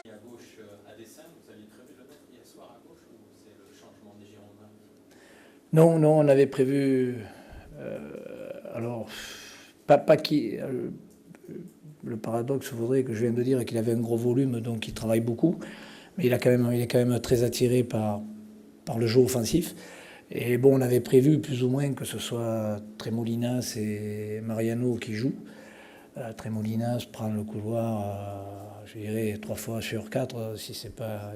À gauche à dessein, vous aviez prévu de le mettre hier soir à gauche ou c'est le changement des Girondins? Non, non, on avait prévu. Alors, pas qui. Le paradoxe voudrait que je viens de dire qu'il avait un gros volume, donc il travaille beaucoup, mais il est quand même très attiré par le jeu offensif. Et bon, on avait prévu plus ou moins que ce soit Tremolinas et Mariano qui jouent. Tremolinas prend le couloir, je dirais, 3 fois sur 4, si c'est pas.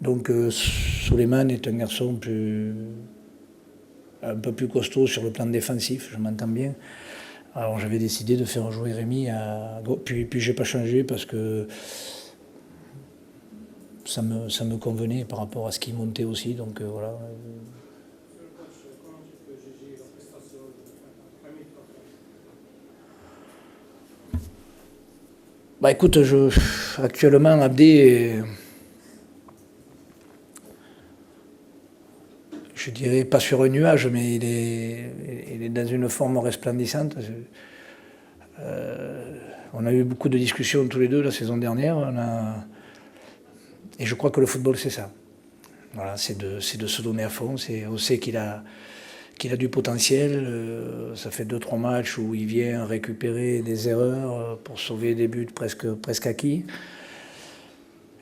Donc Souleymane est un garçon un peu plus costaud sur le plan défensif, je m'entends bien. Alors j'avais décidé de faire jouer Rémi à gauche, puis j'ai pas changé parce que ça me convenait par rapport à ce qui montait aussi, donc voilà. Bah écoute, actuellement Abdé, je dirais pas sur un nuage, mais il est dans une forme resplendissante. On a eu beaucoup de discussions tous les deux la saison dernière, et je crois que le football c'est ça. Voilà, c'est de se donner à fond. On sait qu'il a du potentiel. Ça fait 2-3 matchs où il vient récupérer des erreurs pour sauver des buts presque acquis.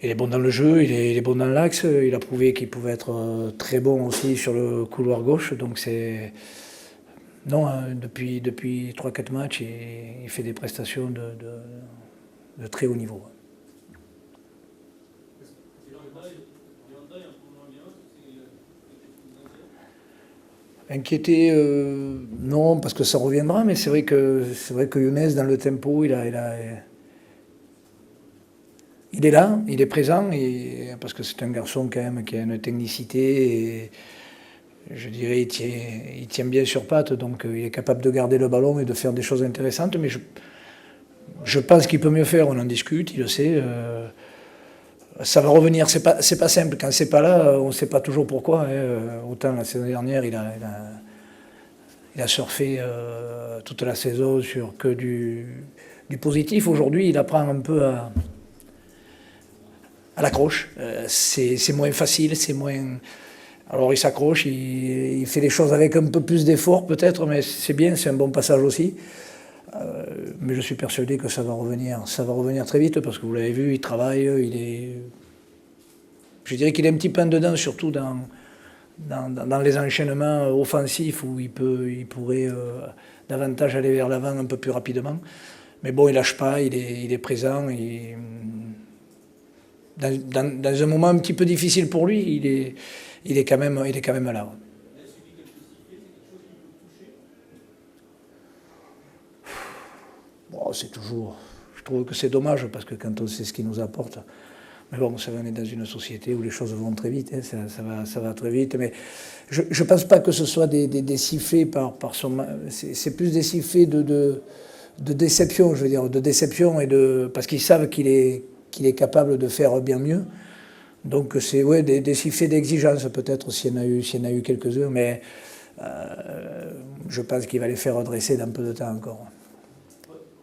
Il est bon dans le jeu, il est bon dans l'axe. Il a prouvé qu'il pouvait être très bon aussi sur le couloir gauche. Donc c'est. Non, hein, depuis 3-4 matchs, il fait des prestations de très haut niveau. Inquiété, non, parce que ça reviendra, mais c'est vrai que Younes, dans le tempo, il est là, il est présent, parce que c'est un garçon quand même qui a une technicité, et je dirais il tient bien sur pattes, donc il est capable de garder le ballon et de faire des choses intéressantes, mais je pense qu'il peut mieux faire, on en discute, il le sait. Ça va revenir, c'est pas simple. Quand c'est pas là, on ne sait pas toujours pourquoi. Hein. Autant la saison dernière, il a surfé toute la saison sur que du positif. Aujourd'hui, il apprend un peu à l'accroche. C'est moins facile, c'est moins. Alors il s'accroche, il fait les choses avec un peu plus d'effort peut-être, mais c'est bien, c'est un bon passage aussi. Mais je suis persuadé que ça va revenir très vite parce que vous l'avez vu, il travaille, je dirais qu'il est un petit peu en dedans, surtout dans les enchaînements offensifs où il pourrait davantage aller vers l'avant un peu plus rapidement. Mais bon, il lâche pas, il est présent. Dans un moment un petit peu difficile pour lui, il est quand même là. Bon, c'est toujours. Je trouve que c'est dommage parce que quand on sait ce qu'il nous apporte. Mais bon, on est dans une société où les choses vont très vite, hein, ça va très vite. Mais je ne pense pas que ce soit des sifflets par son. C'est plus des sifflets de déception, je veux dire, de déception parce qu'ils savent qu'il est capable de faire bien mieux. Donc c'est des sifflets d'exigence peut-être s'il y en a eu quelques-uns, mais je pense qu'il va les faire redresser dans peu de temps encore.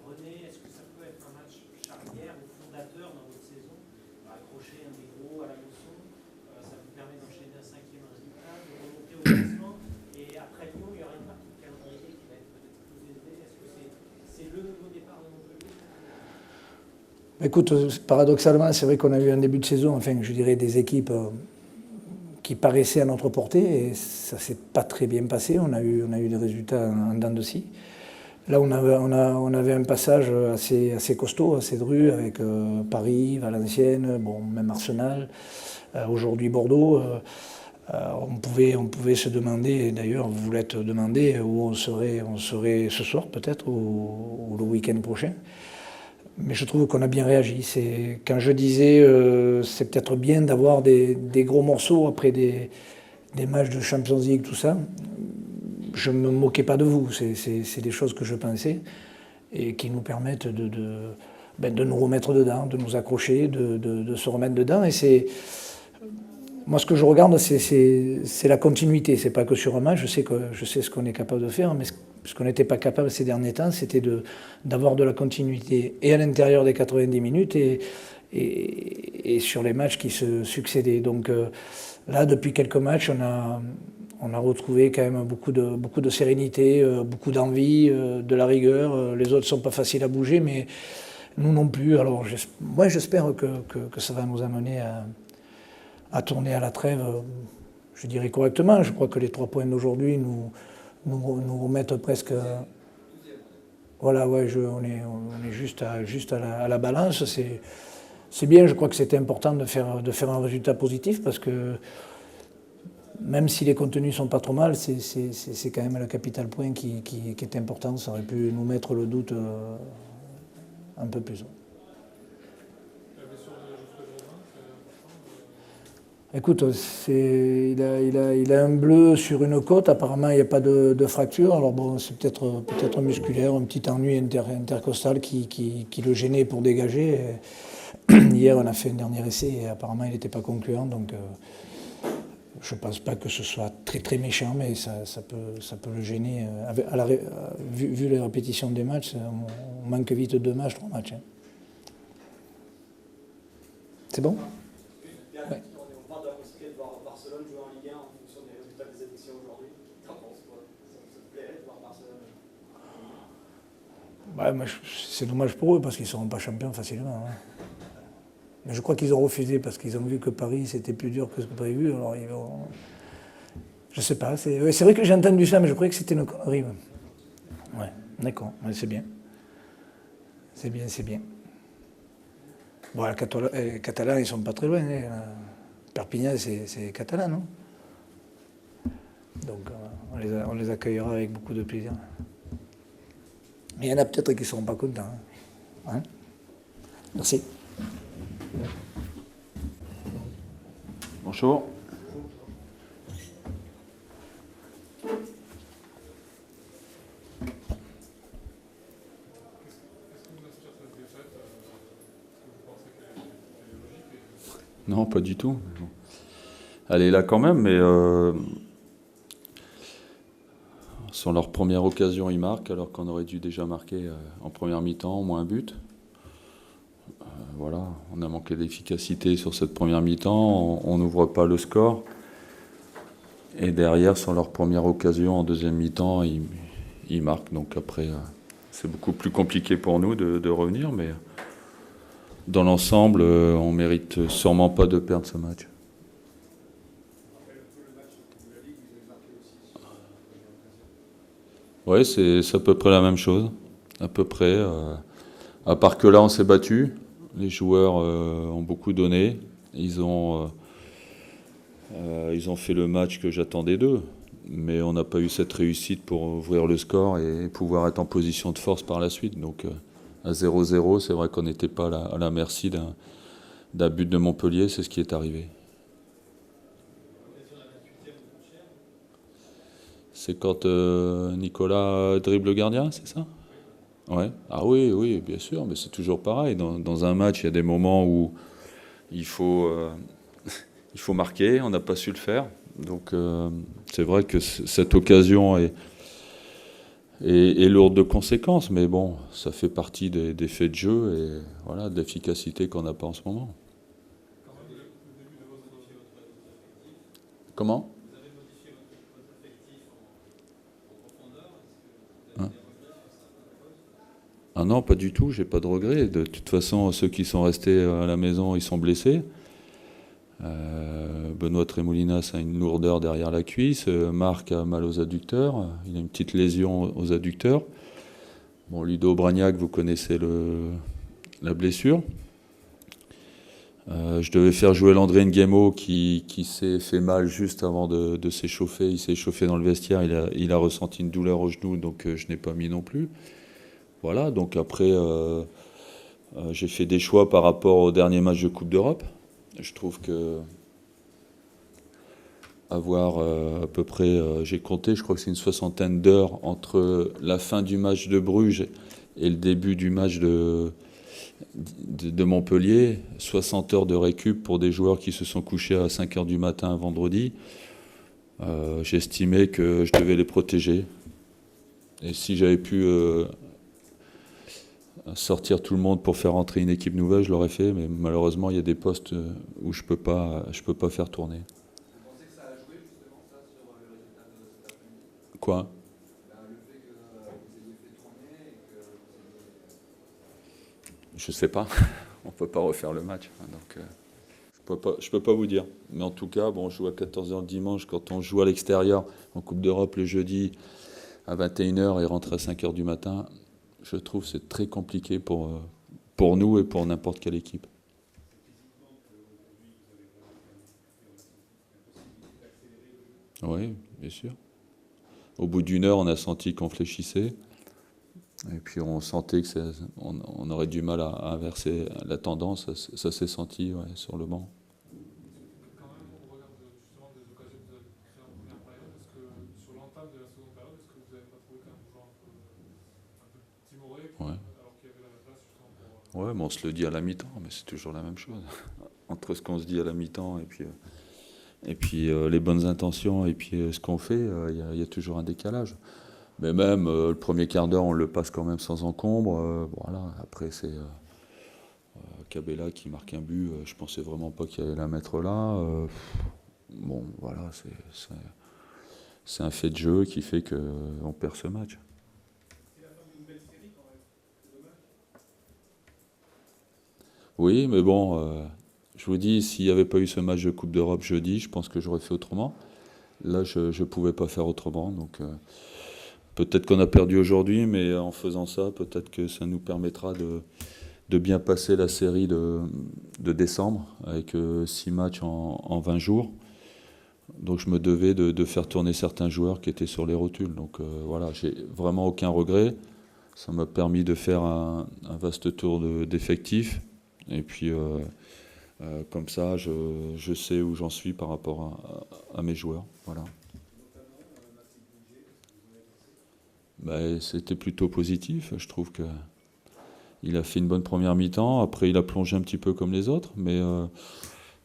René, est-ce que ça peut être un match charnière ou fondateur dans votre saison? Accrocher un des gros à la moisson, ça vous permet d'enchaîner un 5e résultat, de remonter au classement, et après Lyon, il y aura une partie de calendrier qui va être peut-être plus élevée. Est-ce que c'est le nouveau départ de Montpellier? Écoute, paradoxalement, c'est vrai qu'on a eu un début de saison, enfin, je dirais des équipes qui paraissaient à notre portée, et ça s'est pas très bien passé. On a eu des résultats en dents de scie. Là, on avait un passage assez costaud, assez dru, avec Paris, Valenciennes, bon, même Arsenal, aujourd'hui Bordeaux. On pouvait se demander, d'ailleurs vous l'êtes demandé, où on serait ce soir peut-être, ou le week-end prochain. Mais je trouve qu'on a bien réagi. Quand je disais c'est peut-être bien d'avoir des gros morceaux après des matchs de Champions League, tout ça, je ne me moquais pas de vous. C'est des choses que je pensais et qui nous permettent de nous remettre dedans, de nous accrocher, de se remettre dedans. Et moi, ce que je regarde, c'est la continuité. C'est pas que sur un match. Je sais ce qu'on est capable de faire, mais Ce qu'on n'était pas capable ces derniers temps, c'était d'avoir de la continuité et à l'intérieur des 90 minutes et sur les matchs qui se succédaient. Donc là, depuis quelques matchs, on a retrouvé quand même beaucoup de sérénité, beaucoup d'envie, de la rigueur. Les autres ne sont pas faciles à bouger, mais nous non plus. Alors moi, j'espère que ça va nous amener à tourner à la trêve, je dirais correctement. Je crois que les 3 points d'aujourd'hui nous remettent presque... Voilà, ouais, on est juste à la balance. C'est bien, je crois que c'était important de faire un résultat positif parce que même si les contenus ne sont pas trop mal, c'est quand même le capital point qui est important. Ça aurait pu nous mettre le doute un peu plus. Écoute, il a un bleu sur une côte, apparemment il n'y a pas de fracture, alors bon, c'est peut-être musculaire, un petit ennui intercostal qui le gênait pour dégager. Hier on a fait un dernier essai et apparemment il n'était pas concluant, donc je ne pense pas que ce soit très très méchant, mais ça peut le gêner. Vu les répétitions des matchs, on manque vite 2 matchs, 3 matchs. Hein. C'est bon? Ouais. On parle de la possibilité de voir Barcelone jouer en Ligue 1 en fonction des résultats des élections aujourd'hui. T'en penses quoi? Ça te plairait de voir Barcelone? C'est dommage pour eux parce qu'ils ne seront pas champions facilement. Hein. Mais je crois qu'ils ont refusé parce qu'ils ont vu que Paris c'était plus dur que ce que prévu. Alors ils vont... Je sais pas. C'est vrai que j'ai entendu ça, mais je croyais que c'était une connerie. Ouais, d'accord. Ouais, c'est bien. C'est bien. Bon, les Catalans, ils sont pas très loin. Hein. Perpignan, c'est catalan, non? Donc on les accueillera avec beaucoup de plaisir. Mais il y en a peut-être qui ne seront pas contents. Hein. Merci. Bonjour. Non, pas du tout. Elle est là quand même, mais sur leur première occasion, ils marquent, alors qu'on aurait dû déjà marquer en première mi-temps, au moins un but. Voilà, on a manqué d'efficacité sur cette première mi-temps, on n'ouvre pas le score. Et derrière, sur leur première occasion, en deuxième mi-temps, ils marquent. Donc après, c'est beaucoup plus compliqué pour nous de revenir, mais dans l'ensemble, on ne mérite sûrement pas de perdre ce match. Oui, c'est à peu près la même chose. À peu près. À part que là, on s'est battu. Les joueurs ont beaucoup donné. Ils ont fait le match que j'attendais d'eux. Mais on n'a pas eu cette réussite pour ouvrir le score et pouvoir être en position de force par la suite. Donc à 0-0, c'est vrai qu'on n'était pas à la merci d'un but de Montpellier. C'est ce qui est arrivé. C'est quand Nicolas dribble le gardien, c'est ça? Ouais. Ah oui, bien sûr, mais c'est toujours pareil. Dans un match, il y a des moments où il faut marquer, on n'a pas su le faire. Donc c'est vrai que cette occasion est lourde de conséquences, mais bon, ça fait partie des faits de jeu et voilà, de l'efficacité qu'on n'a pas en ce moment. Comment? Ah non, pas du tout, j'ai pas de regrets. De toute façon, ceux qui sont restés à la maison, ils sont blessés. Benoît Trémoulinas a une lourdeur derrière la cuisse. Marc a mal aux adducteurs. Il a une petite lésion aux adducteurs. Bon, Ludo Bragnac, vous connaissez la blessure. Je devais faire jouer Landry Nguemo qui s'est fait mal juste avant de s'échauffer. Il s'est échauffé dans le vestiaire. Il a ressenti une douleur au genou, donc je n'ai pas mis non plus. Voilà, donc après, j'ai fait des choix par rapport au dernier match de Coupe d'Europe. Je trouve que avoir à peu près, j'ai compté, je crois que c'est une 60aine d'heures entre la fin du match de Bruges et le début du match de Montpellier, 60 heures de récup pour des joueurs qui se sont couchés à 5 heures du matin vendredi. J'estimais que je devais les protéger. Et si j'avais pu sortir tout le monde pour faire entrer une équipe nouvelle, je l'aurais fait, mais malheureusement, il y a des postes où je peux pas faire tourner. Vous pensez que ça a joué justement ça sur le résultat de cet après-midi? Quoi? Le fait que vous ayez fait tourner et que vous ayez... Je sais pas. On peut pas refaire le match. Donc, je peux pas vous dire. Mais en tout cas, bon, on joue à 14h le dimanche. Quand on joue à l'extérieur en Coupe d'Europe le jeudi à 21h et rentre à 5h du matin, je trouve que c'est très compliqué pour nous et pour n'importe quelle équipe. Oui, bien sûr. Au bout d'une heure, on a senti qu'on fléchissait. Et puis on sentait on aurait du mal à inverser la tendance. Ça s'est senti sur le banc. Quand même, on regarde justement des occasions que vous avez créées en première période. Est-ce que sur l'entame de la seconde période, est-ce que vous n'avez pas trouvé qu'un joueur un peu timoré, Ouais. alors qu'il y avait la place justement pour... Ouais, mais on se le dit à la mi-temps, mais c'est toujours la même chose. Entre ce qu'on se dit à la mi-temps et puis les bonnes intentions et puis ce qu'on fait, il y a toujours un décalage. Mais même le premier quart d'heure, on le passe quand même sans encombre. Voilà. Après, c'est Cabella qui marque un but. Je pensais vraiment pas qu'il allait la mettre là. Bon, voilà, c'est un fait de jeu qui fait qu'on perd ce match. C'est la fin d'une belle série quand même. C'est dommage. Oui, mais bon, je vous dis, s'il n'y avait pas eu ce match de Coupe d'Europe jeudi, je pense que j'aurais fait autrement. Là, je ne pouvais pas faire autrement. Donc, peut-être qu'on a perdu aujourd'hui, mais en faisant ça, peut-être que ça nous permettra de bien passer la série de décembre, avec 6 matchs en 20 jours. Donc je me devais de faire tourner certains joueurs qui étaient sur les rotules. Donc voilà, j'ai vraiment aucun regret. Ça m'a permis de faire un vaste tour d'effectifs. Et puis comme ça, je sais où j'en suis par rapport à mes joueurs. Voilà. Ben, c'était plutôt positif. Je trouve qu'il a fait une bonne première mi-temps. Après, il a plongé un petit peu comme les autres. Mais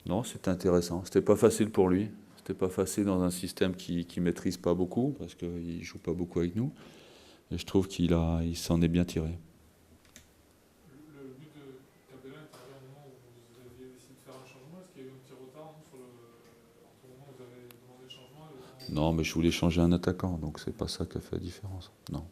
non, c'était intéressant. C'était pas facile pour lui. C'était pas facile dans un système qui maîtrise pas beaucoup, parce qu'il joue pas beaucoup avec nous. Et je trouve qu'il s'en est bien tiré. Le but de Cabella est arrivé à un moment où vous aviez décidé de faire un changement. Est-ce qu'il y a eu un petit retard entre le moment où vous avez demandé le changement et le moment où... Non, mais je voulais changer un attaquant, donc c'est pas ça qui a fait la différence. Non.